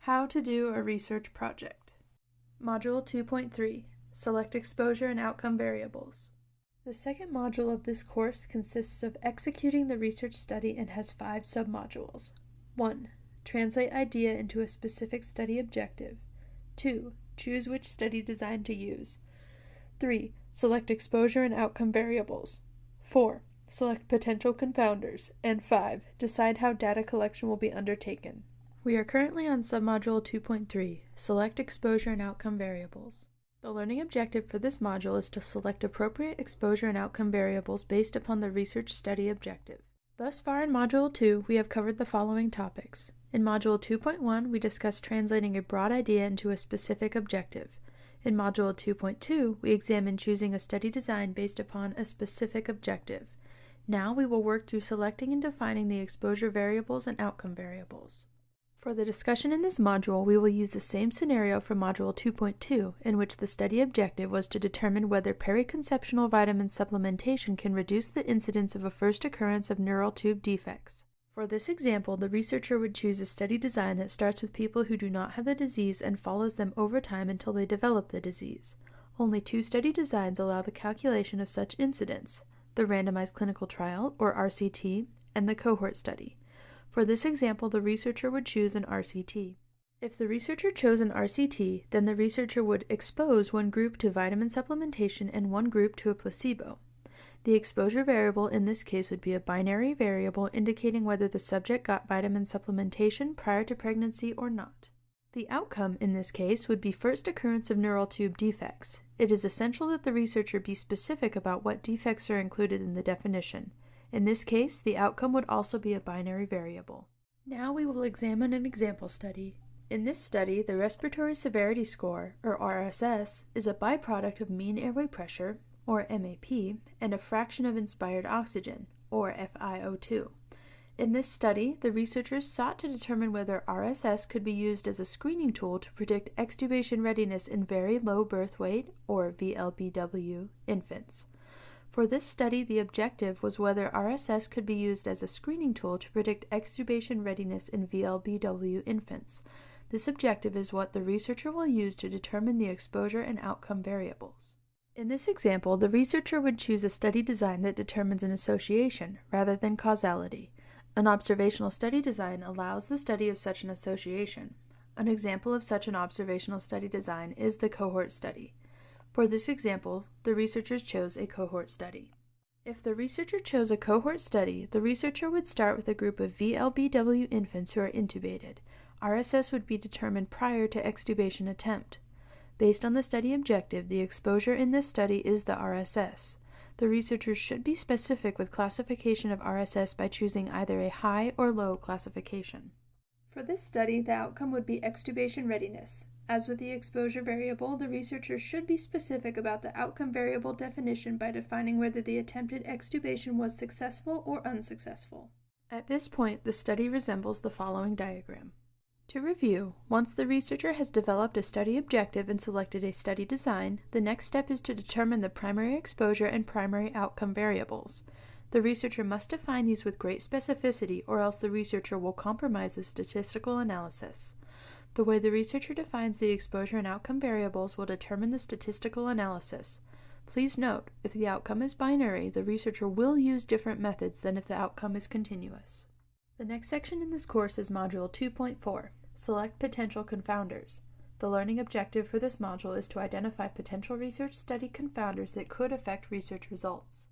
How to do a research project. Module 2.3, Select Exposure and Outcome Variables. The second module of this course consists of executing the research study and has 5 submodules. 1. Translate idea into a specific study objective. 2. Choose which study design to use. 3. Select exposure and outcome variables. 4. Select potential confounders. And 5. Decide how data collection will be undertaken. We are currently on submodule 2.3, Select Exposure and Outcome Variables. The learning objective for this module is to select appropriate exposure and outcome variables based upon the research study objective. Thus far in Module 2, we have covered the following topics. In Module 2.1, we discussed translating a broad idea into a specific objective. In Module 2.2, we examined choosing a study design based upon a specific objective. Now we will work through selecting and defining the exposure variables and outcome variables. For the discussion in this module, we will use the same scenario from Module 2.2, in which the study objective was to determine whether periconceptional vitamin supplementation can reduce the incidence of a first occurrence of neural tube defects. For this example, the researcher would choose a study design that starts with people who do not have the disease and follows them over time until they develop the disease. Only 2 study designs allow the calculation of such incidence: the randomized clinical trial, or RCT, and the cohort study. For this example, the researcher would choose an RCT. If the researcher chose an RCT, then the researcher would expose one group to vitamin supplementation and one group to a placebo. The exposure variable in this case would be a binary variable indicating whether the subject got vitamin supplementation prior to pregnancy or not. The outcome in this case would be first occurrence of neural tube defects. It is essential that the researcher be specific about what defects are included in the definition. In this case, the outcome would also be a binary variable. Now we will examine an example study. In this study, the respiratory severity score, or RSS, is a byproduct of mean airway pressure, or MAP, and a fraction of inspired oxygen, or FiO2. In this study, the researchers sought to determine whether RSS could be used as a screening tool to predict extubation readiness in very low birth weight, or VLBW, infants. For this study, the objective was whether RSS could be used as a screening tool to predict extubation readiness in VLBW infants. This objective is what the researcher will use to determine the exposure and outcome variables. In this example, the researcher would choose a study design that determines an association rather than causality. An observational study design allows the study of such an association. An example of such an observational study design is the cohort study. For this example, the researchers chose a cohort study. If the researcher chose a cohort study, the researcher would start with a group of VLBW infants who are intubated. RSS would be determined prior to extubation attempt. Based on the study objective, the exposure in this study is the RSS. The researchers should be specific with classification of RSS by choosing either a high or low classification. For this study, the outcome would be extubation readiness. As with the exposure variable, the researcher should be specific about the outcome variable definition by defining whether the attempted extubation was successful or unsuccessful. At this point, the study resembles the following diagram. To review, once the researcher has developed a study objective and selected a study design, the next step is to determine the primary exposure and primary outcome variables. The researcher must define these with great specificity, or else the researcher will compromise the statistical analysis. The way the researcher defines the exposure and outcome variables will determine the statistical analysis. Please note, if the outcome is binary, the researcher will use different methods than if the outcome is continuous. The next section in this course is Module 2.4, Select Potential Confounders. The learning objective for this module is to identify potential research study confounders that could affect research results.